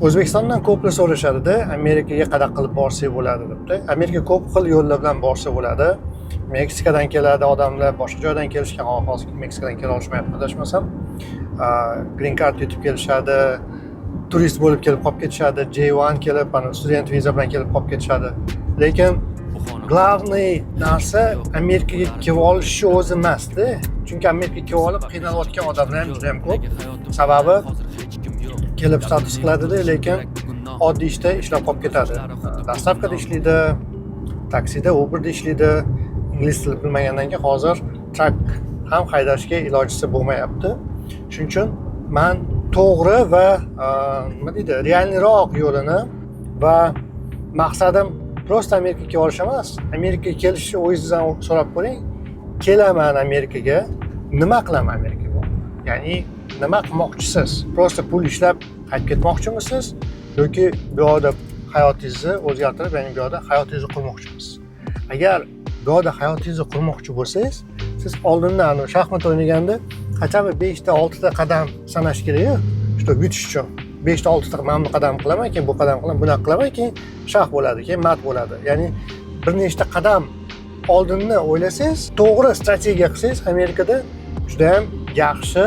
O'zbekistondan ko'plar so'rashadi-da, Amerikaga qanaqa qilib borsak bo'ladi debdi. Amerika ko'p xil yo'llar bilan borsa bo'ladi. Meksikadan keladi odamlar, boshqa joydan kelishgan, hozir Meksikadan kela olishmayapti adashmasam. Green card yutib kelishadi, turist bo'lib kelib qolib ketishadi, J1 kelib, student viza bilan kelib qolib ketishadi. Lekin главный narsa Amerikaga kelib olish o'zi emas-da. Chunki Amerikaga kelib olib qiynalayotgan odamlar ham juda ham ko'p. Sababi kelib status qiladi-da, lekin oddiy ishda ishlab qolib ketadi. Dostavkada ishlaydi, taksida, Uberda ishlaydi. Ingliz tilini bilmagandan keyin hozir trak ham haydashga ilojisi bo'lmayapti. Shuning uchun men to'g'ri va nima deydi, realniroq yo'lini va maqsadim prosta Amerikaga kelib olish emas. Amerikaga kelishni o'zingizdan so'rab ko'ring. Kelaman Amerikaga, nima qilaman Amerikaga? Ya'ni nima qilmoqchisiz? Prosta pul ishlab qaytib ketmoqchimisiz yoki bu yerda hayotingizni o'zgartirib, ya'ni bu yerda hayotingizni qurmoqchimisiz? Agar bu yerda hayotingizni qurmoqchi bo'lsangiz, siz oldindan shaxmat o'ynaganda qachon 5 ta 6 ta qadam sanash kerak-ku, shu yutish uchun. 5 ta 6 ta mana bu qadam qilaman, keyin bu qadam qilaman, bunaqa qilaman, keyin shax bo'ladi, keyin mat bo'ladi. Ya'ni bir nechta qadam oldinni o'ylasangiz, to'g'ri strategiya qilsangiz, Amerikada juda ham yaxshi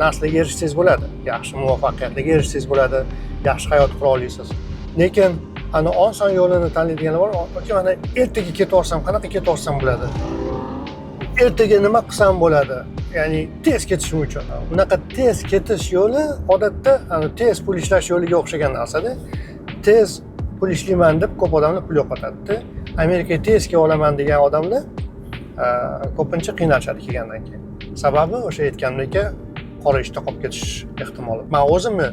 narsalarga erishsangiz bo'ladi. Yaxshi muvaffaqiyatlarga erishsangiz bo'ladi, yaxshi hayot qura olasiz. Lekin ana oson yo'lini tanlaydiganlar bor. Yoki mana ertaga ketaversam, qanaqa ketaversam bo'ladi? Ertaga nima qilsam bo'ladi? Ya'ni tez ketishim uchun. Bunaqa tez ketish yo'li odatda tez pul ishlash yo'liga o'xshagan narsa-da. Tez pul ishlayman deb ko'p odamlar pul yo'qotadi. Amerikaga tez kela olaman degan odamlar ko'pincha qiynalishadi kelgandan keyin. Sababi o'sha aytganimdek, qora ishda qolib ketish ehtimoli. Men o'zimni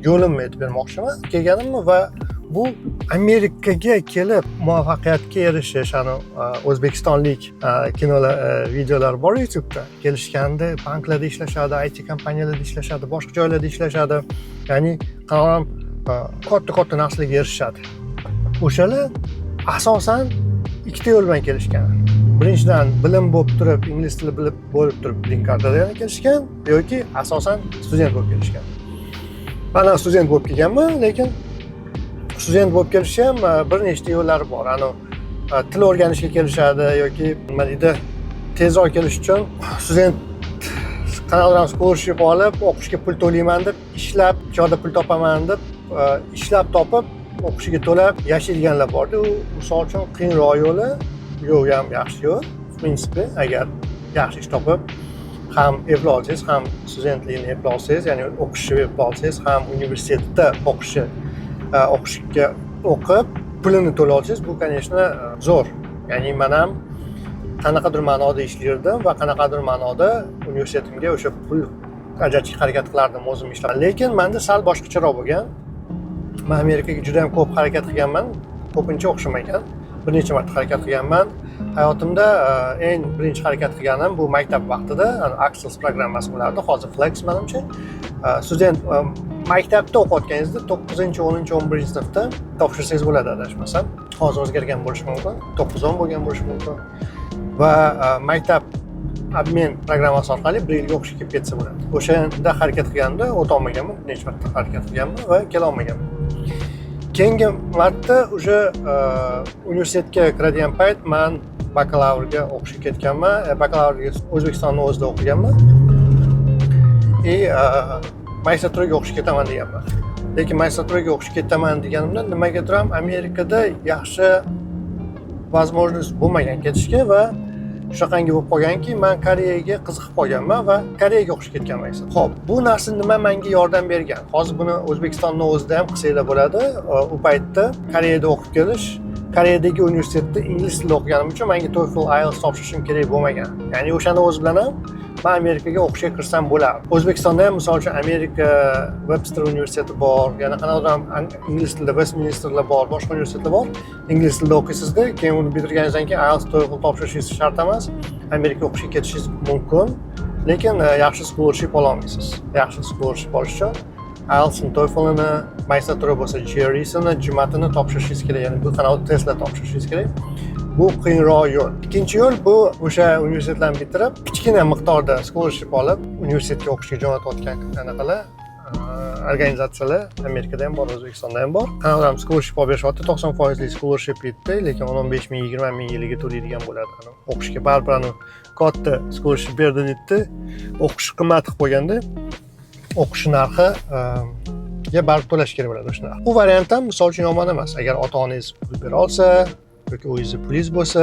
yo'limni aytib bermoqchiman, kelganimni va bu Amerikaga kelib muvaffaqiyatga erishish, o'zbekistonlik kinolar, videolar bor YouTube'da. Kelishganda banklarda ishlashadi, IT kompaniyalarda ishlashadi, boshqa joylarda ishlashadi. Ya'ni katta narsalarga erishadi. O'shalar asosan ikkita yo'l bilan kelishgan. Birinchidan bilim bo'lib turib, ingliz tili bilib bo'lib turib green cardda kelishgan yoki asosan student bo'lib kelishgan. Men student bo'lib kelganman, lekin student bo'lib kelish ham bir nechta yo'llari bor. Til o'rganishga kelishadi yoki nima deydi, tezroq kelish uchun student qanaqadir scholarship olib, o'qishga pul to'layman deb, ishlab, joyda pul topaman deb, ishlab topib, o'qishiga to'lab yashaydiganlar bor-da. U misol uchun qiyinroq yo'li, yo'q ham yaxshi yo'l. Prinsipi, agar yaxshi ish topib, ham eplay olsangiz, ham studentlikni eplay olsangiz, ya'ni o'qishni eplay olsangiz, ham universitetda o'qishga o'qib, pulini to'lay olsangiz, bu, конечно, zo'r. Ya'ni men ham qanaqadir ma'noda ishlardim va qanaqadir ma'noda universitetimga o'sha pul ajratishga harakat qilardim o'zim ishlab. Lekin menda sal boshqacharoq bo'lgan. Men Amerikaga juda ham ko'p harakat qilganman, ko'pincha o'xshamagan. Bir necha marta harakat qilganman. Hayotimda eng birinchi harakat qilganim bu maktab vaqtida Access programmasi bo'lardi, hozir Flex menimcha. Student maktabda o'qiyotganingizda 9-10-11-sinfda topshirsangiz bo'ladi adashmasam. Hozir o'zgargan bo'lishi mumkin, 9-10 bo'lgan bo'lishi mumkin. Va maktab obmen programmasi orqali bir yilga o'qishga kelib ketsa bo'ladi. O'shanda harakat qilganimda o'ta olmaganman, necha marta harakat qilganman va kela olmaganman. Keyingi marta o'sha universitetga kiradigan payt men bakalavrga o'qishga ketganman. Bakalavrga O'zbekistonning o'zida o'qiganman. Magistraturaga o'qishga ketaman deganman. Lekin magistraturaga o'qishga ketaman deganimda nimagadir ham Amerikada yaxshi возможность bo'lmagan ketishga va shunaqangi bo'lib qolganki, men Koreyaga qiziqib qolganman va Koreyaga o'qishga ketganman. Xo'p, bu narsa nima menga yordam bergan? Hozir buni O'zbekistonning o'zida ham qilsanglar bo'ladi. U paytda Koreyada o'qib kelish, Koreyadagi universitetda ingliz tilida o'qiganim uchun menga TOEFL, IELTS topshirishim kerak bo'lmagan. Ya'ni o'shani o'zi bilan ham men Amerikaga o'qishga kirsam bo'lardi. O'zbekistonda ham misol uchun Amerika Webster universiteti bor, yana qanaqadir ham ingliz tilida Westminsterlar bor, boshqa universitetlar bor. Ingliz tilida o'qiysizda, keyin uni bitirganingizdan keyin IELTS, TOEFL topshirishingiz shart emas. Amerikaga o'qishga ketishingiz mumkin, lekin yaxshi scholarship ola olmaysiz. Yaxshi scholarship olish uchun IELTS, TOEFL'ni, magistratura bo'lsa GRE'sini, GMAT'ini topshirishingiz kerak, ya'ni bu qanaqadir testlar topshirishingiz kerak. Bu qiyinroq yo'l. Ikkinchi yo'l bu o'sha universitetlarni bitirib, kichkina miqdorda scholarship olib, universitetga o'qishga jo'natayotgan anaqalar organizatsiyalar Amerikada ham bor, O'zbekistonda ham bor. Qanaqadir scholarship olib berishyapti, 90% scholarship yetdi, lekin 15 ming, 20 ming yiliga to'laydigan bo'ladi. O'qishga baribir katta scholarship berdi deydi. O'qish qimmat qilib qo'yganda, o'qish narxi baribir to'lash kerak bo'ladi o'sha narx. Bu variant ham misol uchun yomon emas. Agar ota-onangiz pul bera olsa yoki o'zingiz pulingiz bo'lsa,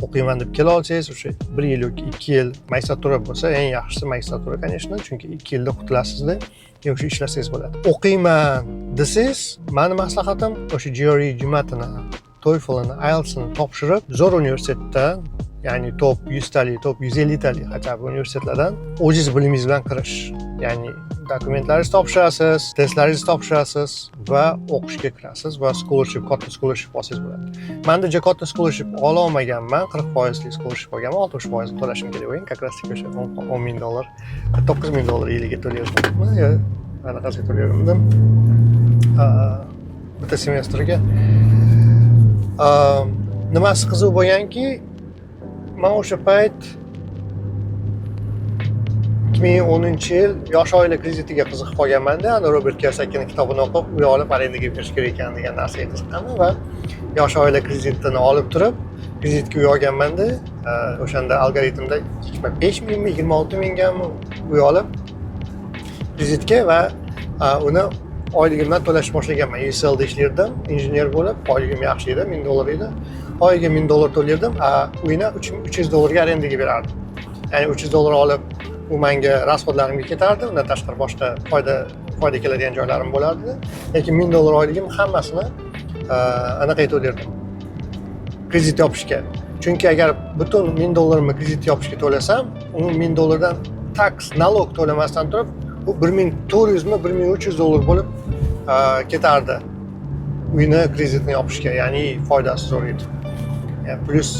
o'qiyman deb kela olsangiz, o'sha 1 yil yoki 2 yil magistratura bo'lsa, eng yaxshisi magistratura, конечно, chunki 2 yilda qutulasizda, yoki ishlasangiz bo'ladi. O'qiyman desangiz, meni maslahatim o'sha GRE, GMAT'ini, TOEFL'ini, IELTS'ini topshirib, zo'r universitetdan, ya'ni top 100 talik, top 150 talik hatto universitetlardan o'zingiz bilimingiz bilan kirish. Ya'ni dokumentlaringizni topshirasiz, testlaringizni topshirasiz va o'qishga kirasiz va katta scholarship olsangiz bo'ladi. Menda katta scholarship ola olmaganman, 40% scholarship olganman, 60% to'lashim kerak bo'lgan, как раз o'sha $10 ming, $9 ming yiliga to'layapman. Anaqasiga to'layapman. Bitta semestrga. Nimasi qiziq bo'lganki, men o'sha payt 2010-yil yosh oila kreditiga qiziqib qolganman-da, Robert Kiyosakining kitobini o'qib, uy olib arendaga berish kerak ekan degan narsaga qiziqqanman va yosh oila kreditini olib turib, kreditga uy olganman-da. O'shanda algoritmda 25 mingmi, 26 mingami uy olib kreditga va uni oyligimdan to'lashni boshlaganman. UCL'da ishlardim, injener bo'lib, oyligim yaxshi edi, $1000 edi. Oyiga $1000 to'lardim, uyni $300 arendaga berardim. Ya'ni $300 olib, u menga rasxodlarimga ketardi, undan tashqari boshqa foyda keladigan joylarim bo'lardi. Lekin $1000 oyligim hammasini anaqa to'lardim. Kredit yopishga. Chunki agar butun $1000 kredit yopishga to'lasam, u $1000 tax, nalog to'lamasdan turib, bu $1400 mi, $1300 bo'lib ketardi. Uyni kreditini yopishga, ya'ni foydasi zo'r edi. Plus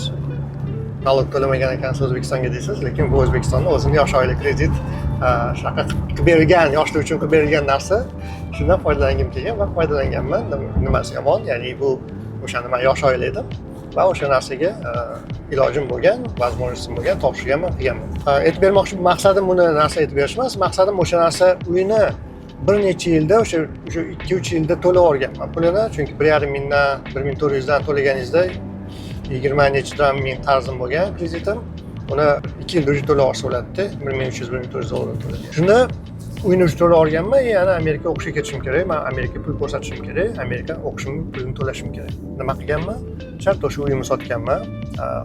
nalog to'lamagan ekansiz O'zbekistonga deysiz, lekin bu O'zbekistonda o'zini yosh oila kredit shunaqa qilib berilgan, yoshlar uchun qilib berilgan narsa. Shundan foydalangim kelgan va foydalanganman. Nimasi yomon? Ya'ni bu o'shanda men yosh oila edim va o'sha narsaga ilojim bo'lgan, возможностьim bo'lgan, topshirganman, qilganman. Aytib bermoqchi maqsadim buni narsa aytib berish emas, maqsadim o'sha narsa uyni bir necha yilda, o'sha 2-3 yilda to'lab olganman pulini, chunki 1,5 mingdan 1400 dan to'laganingizda 20 necha ming qarzim bo'lgan kreditim, uni 2 yilda to'lab olsa bo'ladi-da, $1300-1400 to'lagan. Shunda uyni to'lab olganman, yana Amerika o'qishga ketishim kerak, men Amerika pul ko'rsatishim kerak, Amerika o'qishim pulini to'lashim kerak. Nima qilganman? Shart o'sha uyimni sotganman.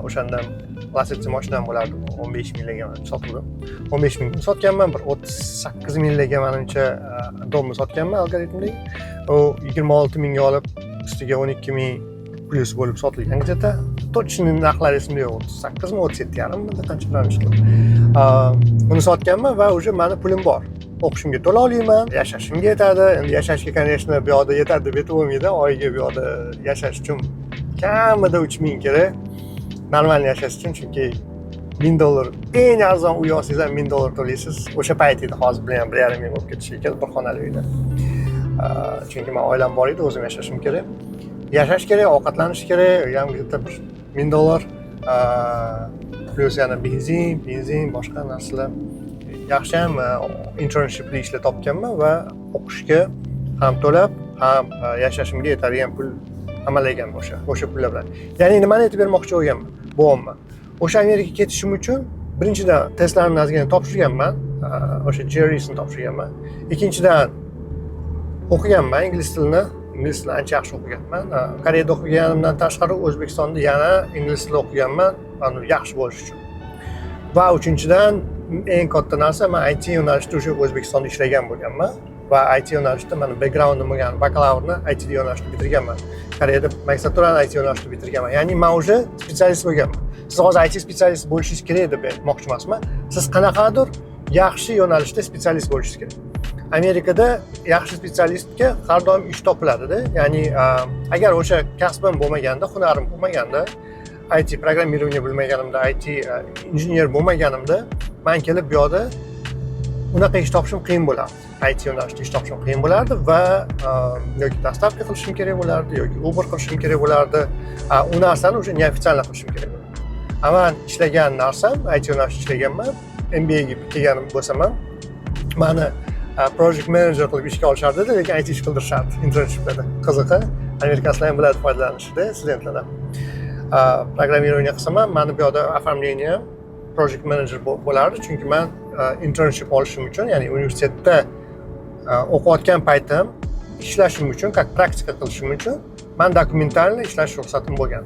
O'shandan Lacetti mashinam bo'lardi, 15 mingga sotdim. 15 ming sotganman, bir 38 mingga menimcha domni sotganman algoritmdagi. U 26 mingga olib, ustiga 12 ming plus bo'lib sotilgan где-то. Точно narxlar esimda yo'q. 38 mi, 37,5 mi, qancha chiqdi. Uni sotganman va уже meni pulim bor. O'qishimga to'la olaman, yashashimga yetadi. Endi yashashga, конечно, bu yoqda yetadi deb aytib bo'lmaydi. Oyiga bu yoqda yashash uchun kamida 3 ming kerak. Normal yashash uchun, chunki $1000 eng arzon uy olsangiz ham $1000 to'laysiz. O'sha payt edi, hozir bilan ham 1,5 ming bo'lib ketishi kerak bir xonali uyda. Chunki men oilam bor edi, o'zim yashashim kerak. Yashash kerak, ovqatlanish kerak, ham bitta bir $1000 plus yana benzin, boshqa narsalar. Yaxshi ham internshipli ishlar topganman va o'qishga ham to'lab, ham yashashimga yetadigan pul amalagan o'sha pullar bilan. Ya'ni nimani aytib bermoqchi bo'lganman? Bo'yapman. O'sha Amerikaga ketishim uchun birinchidan testlarimni ozgina topshirganman, o'sha GRE'sini topshirganman. Ikkinchidan o'qiganman ingliz tilini ancha yaxshi o'qiganman. Koreyada o'qiganimdan tashqari O'zbekistonda yana ingliz tilini o'qiganman, yaxshi bo'lish uchun. Va uchinchidan eng katta narsa, men IT yo'nalishida o'sha O'zbekistonda ishlagan bo'lganman va IT yo'nalishida meni backgroundim bo'lgan, bakalavrni IT yo'nalishida bitirganman. Koreyada magistraturani IT yo'nalishida bitirganman. Ya'ni men o'sha spetsialist bo'lganman. Siz hozir IT spetsialist bo'lishingiz kerak deb aytmoqchi emasman. Siz qanaqadir yaxshi yo'nalishda spetsialist bo'lishingiz kerak. Amerikada yaxshi spetsialistga har doim ish topiladi-da. Ya'ni agar o'sha kasbim bo'lmaganda, hunarim bo'lmaganda, IT programmirование bilmaganimda, IT injener bo'lmaganimda, men kelib bu yoqda unaqa ish topishim qiyin bo'lardi. IT yo'nalishida ish topishim qiyin bo'lardi va yoki dostavka qilishim kerak bo'lardi, yoki Uber qilishim kerak bo'lardi. U narsani o'sha neofitsialni qilishim kerak bo'ladi. Men ishlagan narsam, IT yo'nalishida ishlaganman, MBA ga kelganim bo'lsam ham, meni project manager qilib ishga olishardi, lekin IT ish qildirishardi internshiplarda. Qiziqi, amerikaliklar ham biladi foydalanishni studentlardan. Programmirование qilsam ham, meni bu yerda оформление ham project manager bo'lardi, chunki men internship olishim uchun, ya'ni universitetda o'qiyotgan paytim ishlashim uchun, как praktika qilishim uchun men dokumentalni ishlash ruxsatim bo'lgan.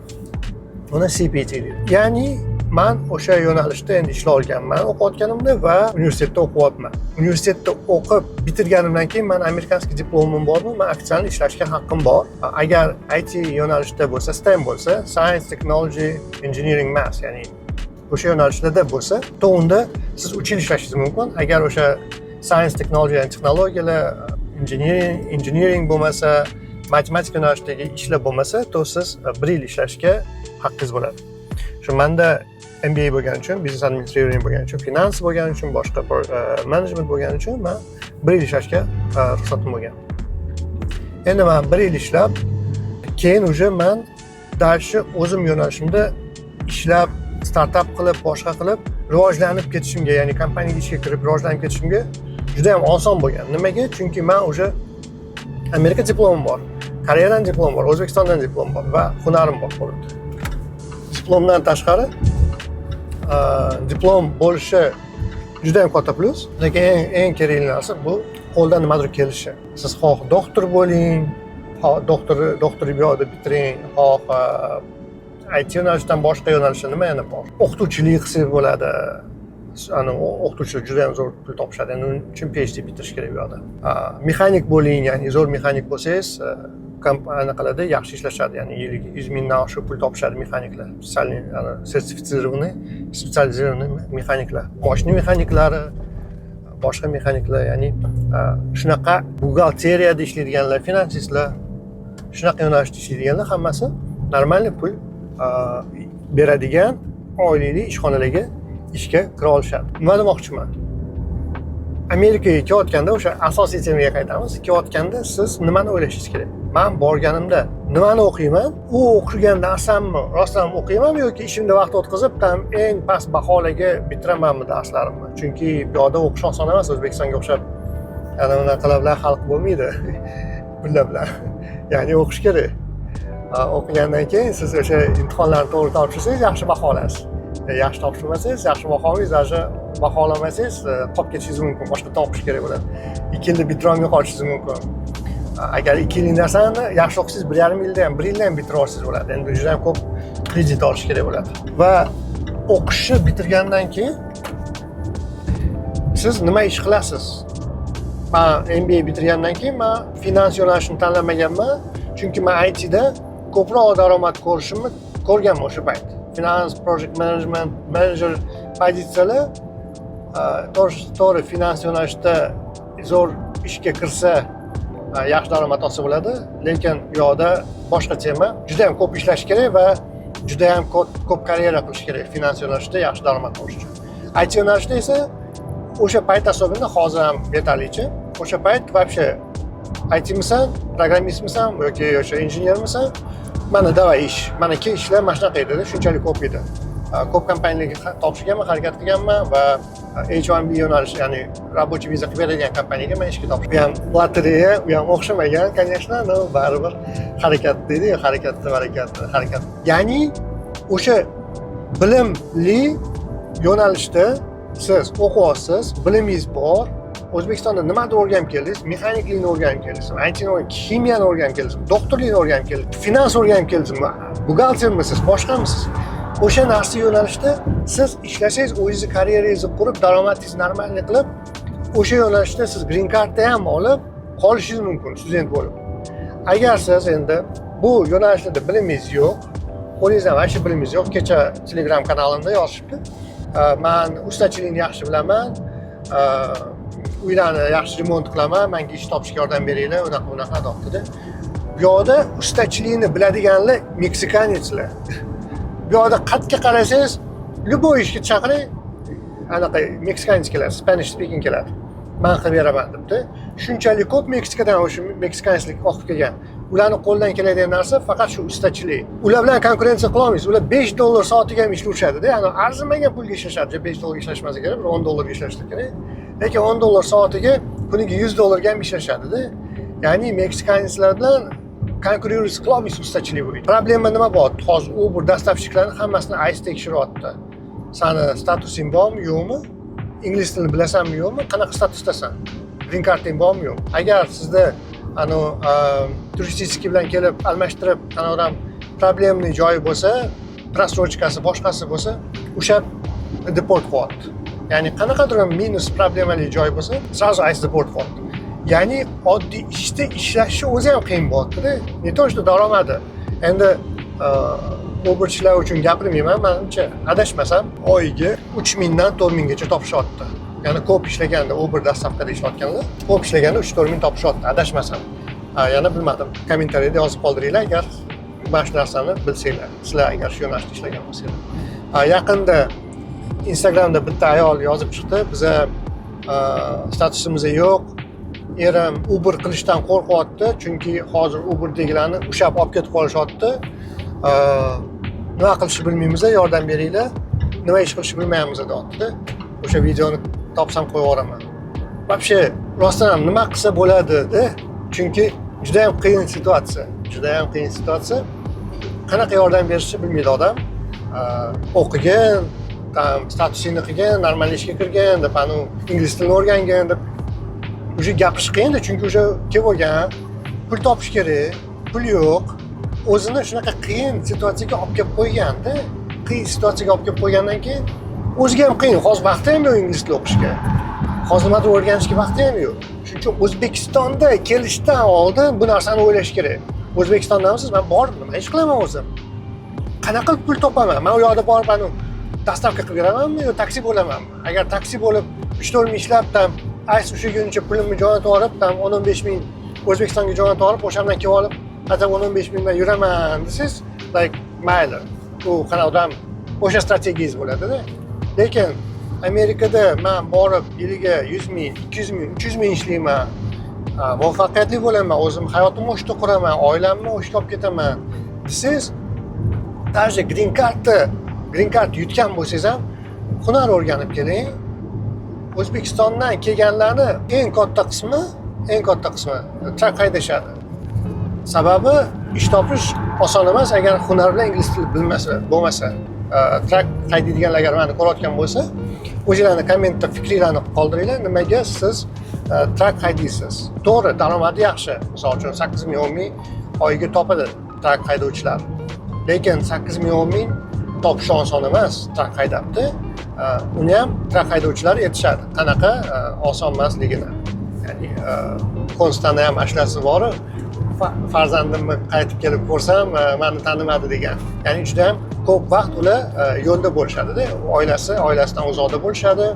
Uni CPT deydi. Ya'ni men o'sha yo'nalishda endi ishla olganman o'qiyotganimda va universitetda o'qiyapman. Universitetda o'qib bitirganimdan keyin men amerikanskiy diplomim bormi, men ofitsial ishlashga haqqim bor. Agar IT yo'nalishda bo'lsa, STEM bo'lsa, Science, Technology, Engineering, Maths, ya'ni o'sha yo'nalishlarda bo'lsa, to unda siz 3 yil ishlashingiz mumkin. Agar o'sha Science, Technology, ya'ni texnologiyalar, engineering bo'lmasa, matematika yo'nalishidagi ishlar bo'lmasa, to siz 1 yil ishlashga haqqingiz bo'ladi. Shu menda MBA bo'lgani uchun, business administration bo'lgani uchun, finans bo'lgani uchun, boshqa management bo'lgani uchun men 1 yil ishlashga ruxsatim bo'lgan. Endi men 1 yil ishlab, keyin уже men dальше o'zim yo'nalishimda ishlab, startup qilib, boshqa qilib rivojlanib ketishimga, ya'ni kompaniyaga ishga kirib rivojlanib ketishimga juda ham oson bo'lgan. Nimaga? Chunki men уже Amerika diplomim bor, Koreyadan diplom bor, O'zbekistondan diplom bor va hunarim bor qo'limda. Diplomdan tashqari diplom bo'lishi juda ham katta plyus, lekin eng kerakli narsa bu qo'ldan nimadir kelishi. Siz xoh doktor bo'ling, doktorlik bu yerda bitiring, xoh IT yo'nalishidan boshqa yo'nalishda nima yana bor? O'qituvchilik qilsangiz bo'ladi. Ana o'qituvchilar juda ham zo'r pul topishadi. Endi uning uchun PhD bitirish kerak bu yerda. Mexanik bo'ling, ya'ni zo'r mexanik bo'lsangiz, kompaniya qiladi, yaxshi ishlashadi, ya'ni yiliga 100 mingdan oshiq pul topishadi mexaniklar. Spesializirованный mexaniklar. Mashina mexaniklari, boshqa mexaniklar, ya'ni shunaqa buxgalteriyada ishlaydiganlar, finansistlar, shunaqa yo'nalishda ishlaydiganlar hammasi normalniy pul beradigan oilayli ishxonalarga ishga kira olishadi. Nima demoqchiman? Amerikaga kelayotganda, o'sha asosiy temaga qaytamiz. Kelayotganda siz nimani o'ylashingiz kerak? Men borganimda nimani o'qiyman? U o'qigan narsamni rostdan o'qiymanmi yoki ishimda vaqt o'tkazib, eng past baholarga bitiramanmi darslarimni? Chunki bu yerda o'qish oson emas, O'zbekistonga o'xshab ana bunaqalar bilan xalq bo'lmaydi. Pullar bilan. Ya'ni o'qish kerak. O'qigandan keyin siz o'sha imtihonlarni to'g'ri topshirsangiz yaxshi baho olasiz. Yaxshi topshirmasangiz, yaxshi baho olmaysiz, даже baho olmasangiz qolib ketishingiz mumkin, boshqa topish kerak bo'ladi. 2 yilda bitira olmay qolishingiz mumkin. Agar 2 yillik narsani yaxshi o'qisangiz 1,5 yilda ham, 1 yilda ham bitira olsangiz bo'ladi. Endi juda ham ko'p kredit olish kerak bo'ladi. Va o'qishni bitirgandan keyin siz nima ish qilasiz? Men MBA bitirgandan keyin men finans yo'nalishini tanlamaganman, chunki men ITda ko'proq daromad ko'rganman o'sha payt. Finans, project management, manager pozitsiyalar to'g'ri finans yo'nalishida zo'r ishga kirsa yaxshi daromad olsa bo'ladi, lekin bu yoqda boshqa tema, juda ham ko'p ishlash kerak va juda ham ko'p karyera qilish kerak finans yo'nalishida yaxshi daromad olish uchun. IT yo'nalishida esa o'sha payt hisobida hozir ham yetarlicha. O'sha payt вообще ITmisan, programmistmisan yoki o'sha injenermisan? Mana davay ish, mana ke ishlar mana shunaqa edi, shunchalik ko'p edi. Ko'p kompaniyalarga topshirganman, harakat qilganman va H1B yo'nalish, ya'ni рабочий viza qilib beradigan kompaniyaga men ishga topshirdim. Bu ham lotereya, bu ham o'xshamagan, конечно, но baribir harakat deydi-ku, harakat. Ya'ni o'sha bilimli yo'nalishda siz o'qiyapsiz, bilimingiz bor. O'zbekistonda nimani o'rganib keldingiz? Mexaniklikni o'rganib keldingiz, ITni, kimiyani o'rganib keldingiz, doktorlikni o'rganib keldingiz, finans o'rganib keldingizmi, buxgaltermisiz, boshqamisiz? O'sha narsa yo'nalishda siz ishlasangiz, o'zingizni karyerangizni qurib, daromadingizni normalniy qilib, o'sha yo'nalishda siz green cardni ham olib qolishingiz mumkin student bo'lib. Agar siz endi bu yo'nalishda bilimingiz yo'q, qo'lingizda mana shu bilimingiz yo'q, kecha Telegram kanalimda yozishibdi. Men ustachilikni yaxshi bilaman, uylarni yaxshi remont qilaman, menga ish topishga yordam beringlar, unaqa dedi. Bu yoqda ustachilikni biladiganlar meksikaneslar. Bu yoqda qayerga qarasangiz, любой ishga chaqiring, anaqa meksikanes keladi, Spanish speaking keladi. Men qilib beraman debdi. Shunchalik ko'p Meksikadan o'sha meksikaneslik oqib kelgan. Ularning qo'ldan keladigan narsa faqat shu ustachilik. Ular bilan konkurensiya qila olmaysiz. Ular $5 soatiga ham ishlovishadi-da. Ya'ni arzimagan pulga ishlashadi. $5 ishlashmasa kerak, $10 ishlashsa kerak. Lekin $10 soatiga kuniga $100 ham ishlashadi-da. Ya'ni meksikaliklar bilan konkurens qilolmaysiz ustachilik bo'yicha. Problema nima bo'lyapti? Hozir Uber dastavщикларni hammasini ICE tekshiryapti. Sani statusing bormi, yo'qmi? Ingliz tilini bilasanmi, yo'qmi? Qanaqa statusdasan? Green carding bormi, yo'q? Agar sizda turistik bilan kelib almashtirib, qanaqadir problemli joyi bo'lsa, prasrochkasi boshqasi bo'lsa, o'sha deport qilyapti. Ya'ni qanaqadir minus problemali joy bo'lsa, sразу ICE deport qilyapti. Ya'ni oddiy ishda ishlashni o'zi ham qiyin bo'lyapti-da. Ne to, что daromadi. Endi Uberchilar uchun gapirmayman, menimcha adashmasam oyiga 3000 dan 4000 gacha topishyapti. Ya'ni ko'p ishlaganda Uber dastavkada ishlayotganlar, ko'p ishlaganda 3-4 ming topishyapti, adashmasam. Yana bilmadim. Kommentariyada yozib qoldiringlar agar mana shu narsani bilsanglar. Sizlar agar shu yo'nalishda ishlagan bo'lsanglar. Yaqinda Instagramda bitta ayol yozib chiqdi, biza statusimiz yo'q. Erim Uber qilishdan qo'rqyapti, chunki hozir Uberdagilarni ushlab olib ketib qolishyapti. Nima qilishni bilmaymiz, yordam beringlar. Nima ish qilishni bilmaymiz deyapti. O'sha videoni topsam qo'yib yuboraman. Вообще, rostdan ham nima qilsa bo'ladi-da? Chunki juda ham qiyin situatsiya. Qanaqa yordam berishni bilmaydi odam. O'qigan, statusini qilgan, normal ishga kirgan, deb ingliz tilini o'rgangan deb o'sha gapirish qiyin-da, chunki o'sha kelib olgan, pul topish kerak, pul yo'q. O'zini shunaqa qiyin situatsiyaga olib kelib qo'ygan-da. Qiyin situatsiyaga olib kelib qo'ygandan keyin o'ziga ham qiyin. Hozir vaqti ham yo'q ingliz tili o'qishga. Hozir nimadir o'rganishga vaqti ham yo'q. Shuning uchun O'zbekistonda kelishdan oldin bu narsani o'ylash kerak. O'zbekistondamisiz? Men borib nima ish qilaman o'zim? Qanaqa pul topaman? Men u yoqda borib dastavka qilib beramanmi yo taksi bo'lamanmi? Agar taksi bo'lib 3-4 ming ishlab ICE o'sha kuncha pulimni jo'natib olib, 10-15 ming O'zbekistonga jo'natib olib, o'shamdan kelib olib, hata 15 ming bilan yuraman desiz, mayli. U qanaqadir o'sha strategiyangiz bo'ladi-da. Lekin Amerikada men borib yiliga 100 ming, 200 ming, 300 ming ishlayman. Muvaffaqiyatli bo'laman, o'zim hayotimni o'shda quraman, oilamni o'shga olib ketaman desiz, даже green card yutgan bo'lsangiz ham hunar o'rganib keling. O'zbekistondan kelganlarni eng katta qismi trak haydashadi. Sababi ish topish oson emas agar hunar bilan ingliz tili bo'lmasa. Trak haydaydiganlar agar meni ko'rayotgan bo'lsa, o'zinglarning kommentda fikringizni qoldiringlar, nimaga siz trak haydaysiz. To'g'ri, daromadi yaxshi. Misol uchun 8 ming, 10 ming oyiga topadi trak haydovchilar. Lekin 8 ming, 10 ming topish oson emas, trak haydabdi. Uni ham trak haydovchilar aytishadi. Qanaqa oson emasligini. Ya'ni Konstanda ham ashlasi bor. Farzandimni qaytib kelib ko'rsam, meni tanimadi degan. Ya'ni juda ham ko'p vaqt ular yo'lda bo'lishadi-da. Oilasidan uzoqda bo'lishadi.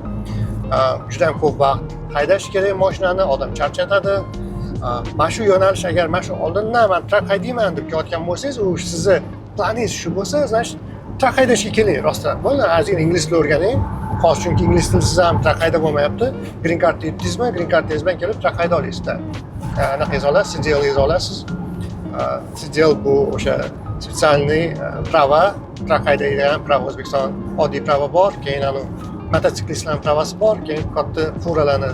Juda ham ko'p vaqt haydash kerak mashinani, odam charchatadi. Mana shu yo'nalish agar mana shu oldindan men trak haydayman deb kelayotgan bo'lsangiz, u sizni planingiz shu bo'lsa, значит trak haydashga keling rostdan. Bo'ldi, ozgina ingliz tilini o'rganing. Hozir chunki ingliz tilisiz ham trak haydab bo'lmayapti. Green card yutdingizmi? Green cardingiz bilan kelib trak hayda olasizda. Anaqa yoza olasiz, CDL yoza olasiz. CDL bu o'sha специальный prava, trak haydaydigan prava, O'zbekiston oddiy prava bor, keyin mototsiklistlarning pravasi bor, keyin katta furalarni,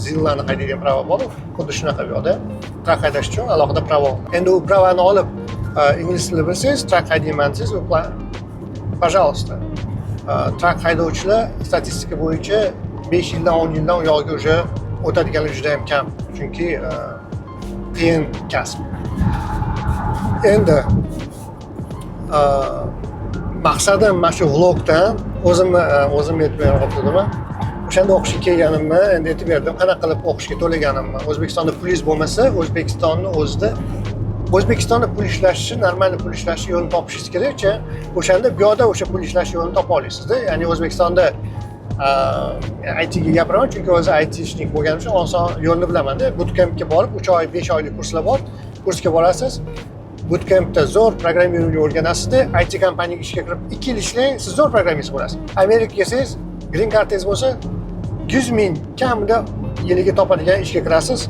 zillarni haydaydigan prava bor. Xuddi shunaqa bu yoqda trak haydash uchun alohida prava. Endi u pravani olib ingliz tilini bilsangiz, trak haydayman desangiz, пожалуйста. Trak haydovchilar statistika bo'yicha 5 yildan 10 yildan u yoqqa o'sha o'tadiganlar juda ham kam. Chunki qiyin kasb. Endi maqsadim mana shu vlogdan o'zimni aytmayman o'qidim. O'shanda o'qishga kelganimni endi aytib berdim, qanaqa qilib o'qishga to'laganimni. O'zbekistonda pulingiz bo'lmasa, O'zbekistonda pul ishlashi, normal pul ishlashi yo'lini topishingiz kerak-chi. O'shanda bu yoqda o'sha pul ishlash yo'lini topa olasizda. Ya'ni O'zbekistonda IT ga gapiraman, chunki o'zi ITshnik bo'lganim uchun oson yo'lni bilaman-da. Bootcampga borib 3 oy, 5 oylik kurslar bor. Kursga borasiz. Bootcampda zo'r programmirovni o'rganasizda, IT kompaniyaga ishga kirib 2 yil ishlang, siz zo'r programmist bo'lasiz. Amerikaga kelsangiz, green cardingiz bo'lsa, 100 ming kamida yiliga topadigan ishga kirasiz.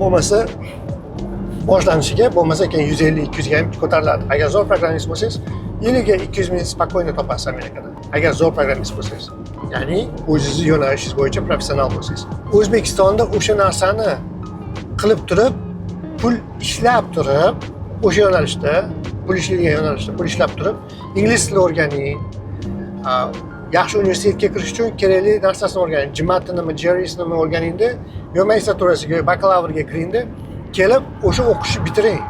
Bo'lmasa boshlanishiga, bo'lmasa keyin 150-200 ga ham ko'tariladi. Agar zo'r programmist bo'lsangiz, yiliga 200 ming spokойно topasiz Amerikada. Agar zo'r programmist bo'lsangiz. ya'ni o'zingizni yo'nalishingiz bo'yicha professional bo'lsangiz. O'zbekistonda o'sha narsani qilib turib, pul ishlab turib, o'sha yo'nalishda, pul ishlaydigan yo'nalishda pul ishlab turib, ingliz tilini o'rganing. Yaxshi universitetga kirish uchun kerakli narsasini o'rganing. GMAT nima, GRE nima o'rganingda, yo magistraturasiga, bakalavrga kiringda, kelib o'sha o'qishni bitiring.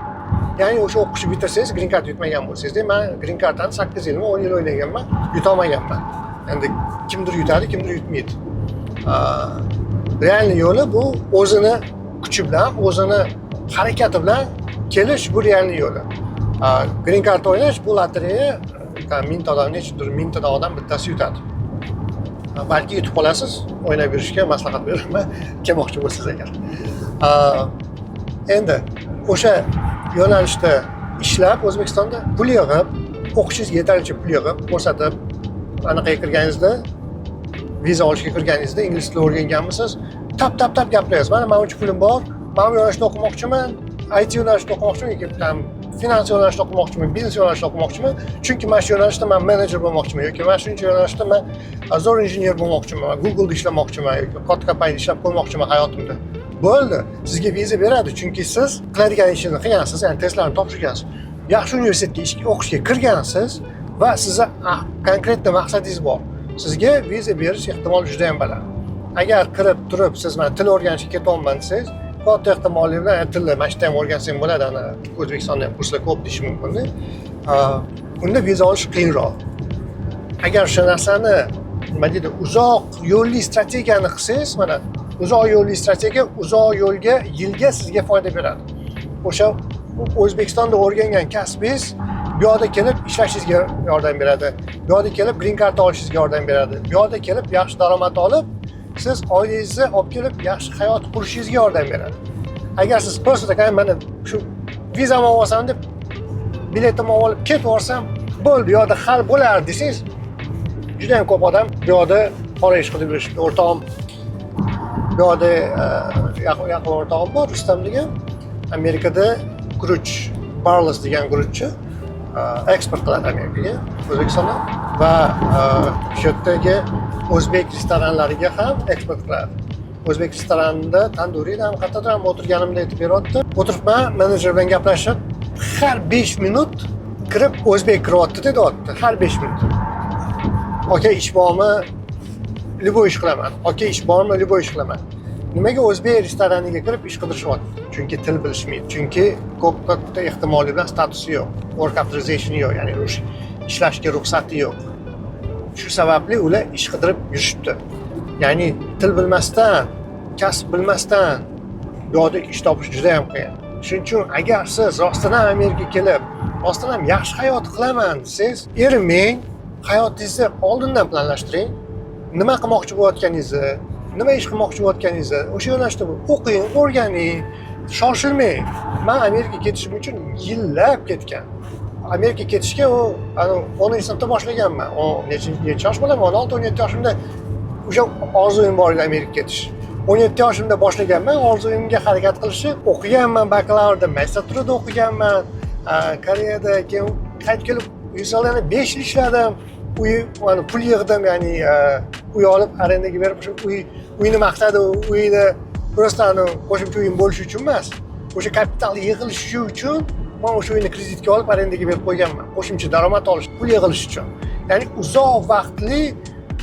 Ya'ni o'sha o'qishni bitirsangiz, green card yutmagan bo'lsangiz, men green cardni 8 yil, 10 yil o'ynaganman, yutolmaganman. Endi kimdir yutadi, kimdir yutmaydi. Realni yo'li bu o'zini kuchi bilan, o'zini harakati bilan kelish, bu realni yo'li. Green card o'ynash bu lotereya, 1000 ta odam, nechidir 1000 ta odam bittasi yutadi. Balki yutib qolasiz, o'ynab yurishga maslahat beraman, kelmoqchi bo'lsangiz agar. Endi o'sha yo'nalishda ishlab, O'zbekistonda pul yig'ib, o'qishingiz yetarlicha pul yig'ib, ko'rsatib, anaqaga kirganingizda, viza olishga kirganingizda ingliz tilini o'rganganmisiz, tap gapiryapsiz. Mana buncha pulim bor, men bu yo'nalishda o'qimoqchiman, IT yo'nalishida o'qimoqchiman yoki finans yo'nalishida o'qimoqchiman, biznes yo'nalishida o'qimoqchiman. Chunki mana shu yo'nalishda men menejer bo'lmoqchiman yoki mana shuncha yo'nalishda men zo'r injener bo'lmoqchiman, Google'da ishlamoqchiman yoki katta kompaniyada ishlab qo'ymoqchiman hayotimda. Bo'ldi, sizga viza beradi, chunki siz qiladigan ishingizni qilgansiz, ya'ni testlarni topshirgansiz, yaxshi universitetga o'qishga kirgansiz va sizga konkretniy maqsadingiz bor. Sizga viza berish ehtimoli juda ham baland. Agar kirib turib siz men til o'rganishga ketyapman desangiz, katta ehtimoli bilan tilni mana shu ham o'rgansam bo'ladi, ana O'zbekistonda ham kurslar ko'p deyish mumkin. Unda viza olish qiyinroq. Agar o'sha narsani nima deydi, uzoq yo'lli strategiyani qilsangiz, mana uzoq yo'lli strategiya uzoq yo'lga, yilga sizga foyda beradi. O'sha O'zbekistonda o'rgangan kasbingiz bu yoqda kelib ishlashingizga yordam beradi. Bu yoqda kelib green card olishingizga yordam beradi. Bu yoqda kelib yaxshi daromad olib, siz oilangizni olib kelib yaxshi hayot qurishingizga yordam beradi. Agar siz просто mana shu vizamni olsam deb biletimni olib ketib borsam, bo'ldi, bu yoqda hal bo'lar desangiz, juda ham ko'p odam bu yoqda qora ish qilib yurishdi. O'rtog'im bu yoqda yaqin o'rtog'im bor, Rustam degan, Amerikada guruch, Barles degan guruchchi eksport qiladi Amerikaga, O'zbekistondan va shu yerdagi o'zbek restoranlariga ham eksport qiladi. O'zbek restoranida tanduriyda ham qattiqroq ham o'tirganimda aytib beryapti. O'tiribman, menejer bilan gaplashib, har 5 minut kirib o'zbek kiryapti deyapti, har 5 minut. Aka ish bormi? Liboy ish qilaman. Aka ish bormi? Liboy ish qilaman. Nimaga o'zbek restoraniga kirib ish qidirishyapti? Chunki til bilishmaydi. Chunki katta ehtimoli bilan statusi yo'q, work authorization yo'q, ya'ni ishlashga ruxsati yo'q. Shu sababli ular ish qidirib yurishibdi. Ya'ni til bilmasdan, kasb bilmasdan bu yoqda ish topish juda ham qiyin. Shuning uchun agar siz rostdan Amerikaga kelib, rostdan ham yaxshi hayot qilaman desangiz, erinmang, hayotingizni oldindan planlashtiring. Nima qilmoqchi bo'layotganingizni, nima ish qilmoqchi bo'layotganingizni o'sha yo'nalishda o'qing, o'rganing, shoshilmang. Men Amerikaga ketishim uchun yillab ketgan. Amerikaga ketishga 10-sinfda boshlaganman. Necha yosh bo'laman? 16-17 yoshimda o'sha orzuyim bor edi Amerikaga ketish. 17 yoshimda boshlaganman, orzuyimga harakat qilishni o'qiganman, bakalavrda, magistraturada o'qiganman. Koreyada keyin qaytib kelib, Yusalda 5 yil ishladim. Mana pul yig'dim, ya'ni uy olib arendaga berib, o'sha uyni maqsadi uyni просто qo'shimcha uyim bo'lishi uchun emas. O'sha kapital yig'ilishi uchun men o'sha uyni kreditga olib arendaga berib qo'yganman. Qo'shimcha daromad olish, pul yig'ilish uchun. Ya'ni uzoq vaqtli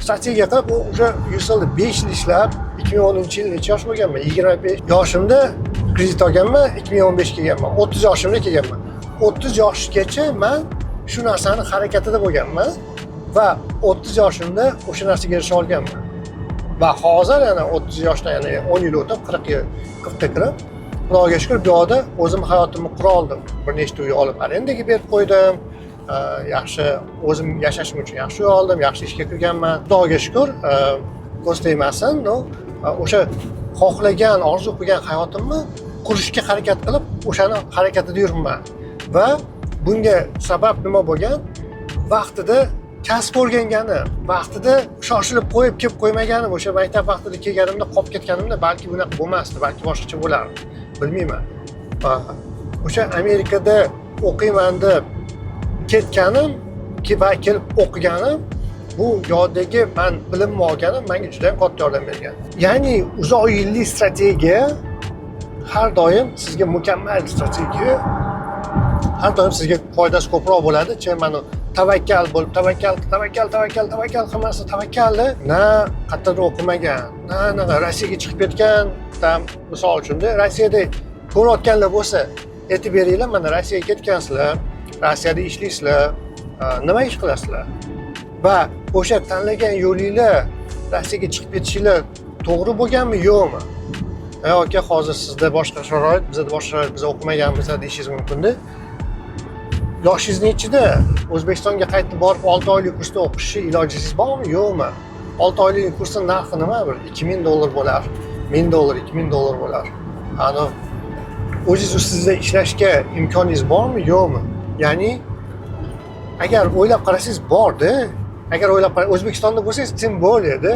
strategiya qilib, o'sha Yusalda 5 yil ishlab, 2010-yil necha yosh bo'lganman? 25 yoshimda kredit olganman, 2015 kelganman. 30 yoshimda kelganman. 30 yoshgacha men shu narsani harakatida bo'lganman va 30 yoshimda o'sha narsaga erisha olganman. Va hozir yana 30 yoshdan yana 10 yil o'tib 40ga kirib, Xudoga shukr, bu yoqda o'zim hayotimni qura oldim. Bir nechta uy olib arendaga berib qo'ydim. Yaxshi o'zim yashashim uchun yaxshi uy oldim, yaxshi ishga kirganman. Xudoga shukr, ko'z tegmasin, o'sha xohlagan, orzu qilgan hayotimni qurishga harakat qilib, o'shani harakatida yuribman. Va bunga sabab nima bo'lgan? Vaqtida kasb o'rganganim, vaqtida shoshilib qo'yib kelib qo'ymaganim, o'sha maktab vaqtida kelganimda qolib ketganimda balki bunaqa bo'lmasdi, balki boshqacha bo'lardi. Bilmayman. O'sha Amerikada o'qiyman deb ketganim, kelib o'qiganim bu yerdagi men bilimni olganim menga juda ham katta yordam bergan. Ya'ni uzoq yillik strategiya har doim sizga mukammal strategiya har doim sizga foydasi ko'proq bo'ladi. Mana tavakkal bo'lib, tavakkal hammasi tavakkalni na qayerda o'qimagan, na Rossiyaga chiqib ketgan, misol uchun Rossiyada ko'rayotganlar bo'lsa, aytib beringlar, mana Rossiyaga ketgansizlar, Rossiyada ishlaysizlar, nima ish qilasizlar? Va o'sha tanlagan yo'linglar Rossiyaga chiqib ketishinglar to'g'ri bo'lganmi, yo'qmi? Yoki hozir sizda boshqa sharoit, bizda boshqa sharoit, biz o'qimaganmiz deyishingiz mumkin-da. Yoshingiz nechida? O'zbekistonga qaytib borib 6 oylik kursda o'qishni ilojingiz bormi, yo'qmi? 6 oylik kursning narxi nima? Bir $2000 bo'lar, $1000, $2000 bo'lar. Ana o'zingiz ustida ishlashga imkoningiz bormi, yo'qmi? Ya'ni agar o'ylab qarasangiz bor-da. Agar o'ylab O'zbekistonda bo'lsangiz tim bo'ladi.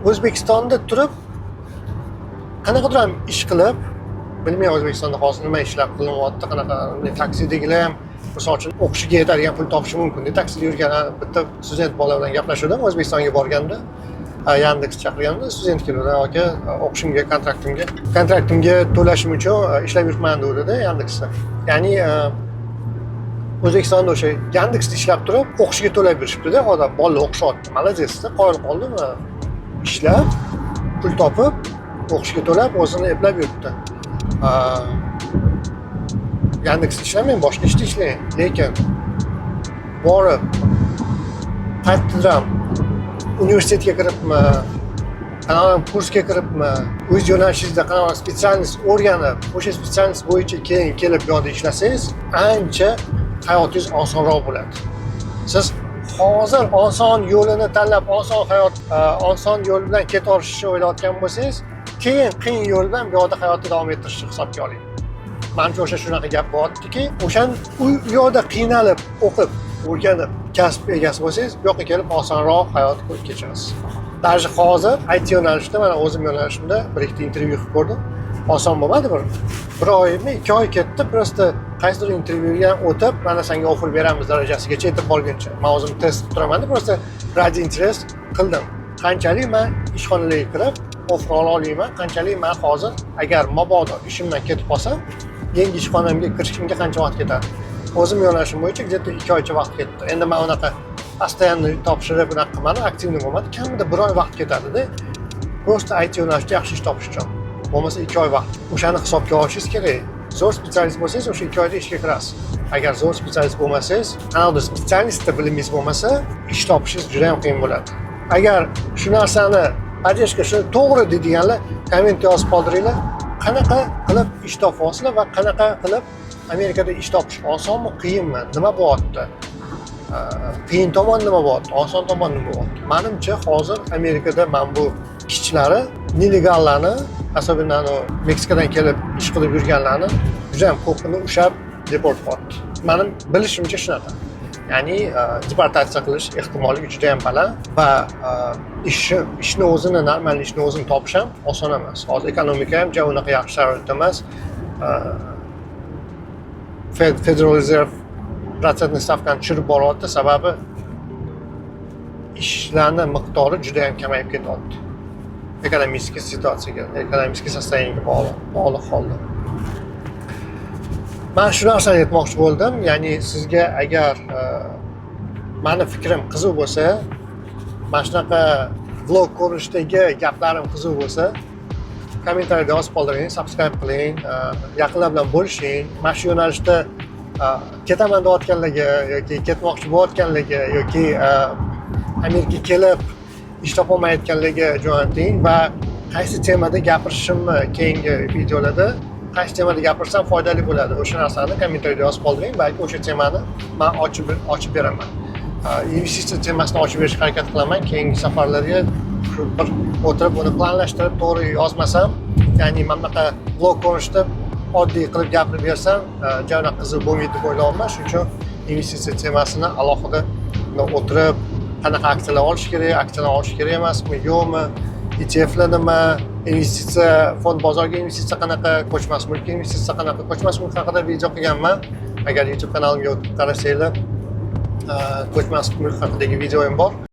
O'zbekistonda turib qanaqadir ham ish qilib, bilmayman O'zbekistonda hozir nima ishlar qilinyapti, qanaqa taksidagilar ham misol uchun o'qishiga yetadigan pul topishi mumkin. Taksida yurgan bitta student bola bilan gaplashuvdim O'zbekistonga borganda, Yandex chaqirganda, student keldi, aka o'qishimga, kontraktimga to'lashim uchun ishlab yuribman dedi Yandexda. Ya'ni O'zbekistonda o'sha Yandexda ishlab turib, o'qishiga to'lab berishibdi-da, odam bolalar o'qishyapti. Молодец-da, qoyil qoldimi? Ishlab, pul topib, o'qishga to'lab, o'zini eplab yuribdi. Yandexda ishlamayman, boshqa ishda ishlayman. Lekin borib qaytadan universitetga kiribmi, qanaqa kursga kiribmi, o'z yo'nalishingizda qanaqa spesialist o'rganib, o'sha spesialist bo'yicha keyin kelib bu yerda ishlasangiz, ancha hayotingiz osonroq bo'ladi. Siz hozir oson yo'lini tanlab, oson yo'l bilan ketaverishni o'ylayotgan bo'lsangiz, keyin qiyin yo'l bilan bu yerda hayotni davom ettirishni hisobga oling. Menimcha o'sha shunaqa gap bo'lyaptiki, u yo'lda qiynalib, o'qib, o'rganib, kasb egasi bo'lsangiz, bu yoqqa kelib osonroq hayot kechirasiz. Даже hozir IT yo'nalishida, mana o'zim yo'nalishimda bir ikkita intervyu qilib ko'rdim. Oson bo'lmadi, bir oymi, 2 oy ketdi, prosta qaysidir intervyuga o'tib, mana senga offer beramiz darajasigacha yetib borguncha. Men o'zim test qilib turaman-da, prosta radio interes qildim. Qanchalik men ishxonalarga kirib, offer ola olaman, qanchalik men hozir agar mabodo ishimdan ketib qolsam, yangi ishxonamga kirishimga qancha vaqt ketadi. O'zim yo'nalishim bo'yicha где-то 2 oycha vaqt ketdi. Endi men unaqa постоянно topshirib bunaqa qilmadim, aktivni bo'lmadi, kamida 1 oy vaqt ketadi-da. Prosta IT yo'nalishida yaxshi ish topish uchun. Bo'lmasa 2 oy vaqt. O'shani hisobga olishingiz kerak. Zo'r specialist bo'lsangiz, o'sha 2 oyda ishga kirasiz. Agar zo'r specialist bo'lmasangiz, qanaqadir specialistda bilimingiz bo'lmasa, ish topishingiz juda ham qiyin bo'ladi. Agar shu narsani поддержка shu to'g'ri deydiganlar komment yozib qoldiringlar. Qanaqa qilib ish topasizlar va qanaqa qilib Amerikada ish topish osonmi, qiyinmi? Nima bo'lyapti? Qiyin tomon nima bo'lyapti? Oson tomon nima bo'lyapti? Menimcha hozir Amerikada men bu ishchilari nelegallarni, asosan Meksikadan kelib ish qilib yurganlarni juda ham ko'pini ushlab deport qilyapti. Mening bilishimcha shunaqa. Ya'ni deportatsiya qilish ehtimoli juda ham baland va ishni o'zini, normal ishni o'zini topish ham oson emas. Hozir ekonomika ham juda unaqa yaxshi sharoitda emas. Federal Reserve protsentni stavkani tushirib boryapti, sababi ishlarning miqdori juda ham kamayib ketyapti. Ekonomik situatsiyaga, ekonomik sostoyaniyaga bog'liq holda. Men shu narsani aytmoqchi bo'ldim, ya'ni sizga agar meni fikrim qiziq bo'lsa, mana shunaqa vlog ko'rinishidagi gaplarim qiziq bo'lsa, kommentariyada yozib qoldiring, subscribe qiling, yaqinlar bilan bo'lishing. Mana shu yo'nalishda ketaman deyotganlarga yoki ketmoqchi bo'layotganlarga yoki Amerikaga kelib ish topolmayotganlarga jo'nating va qaysi temada gapirishimni keyingi videolarda qaysi temada gapirsam foydali bo'ladi. O'sha narsani kommentariyada yozib qoldiring, balki o'sha temani men ochib beraman. Investitsiya temasini ochib berishga harakat qilaman. Keyingi safarlarga bir o'tirib uni planlashtirib to'g'ri yozmasam, ya'ni men bunaqa vlog ko'rinishida oddiy qilib gapirib bersam, jana qiziq bo'lmaydi deb o'ylayapman. Shuning uchun investitsiya temasini alohida o'tirib qanaqa aksiyalar olish kerak, aksiyalar olish kerak emasmi, yo'qmi, ETFlar nima, investitsiya, fond bozoriga investitsiya qanaqa, ko'chmas mulkka investitsiya qanaqa, ko'chmas mulk haqida video qilganman. Agar YouTube kanalimga o'tib qarasanglar, ko'chmas mulk haqidagi videoyim bor.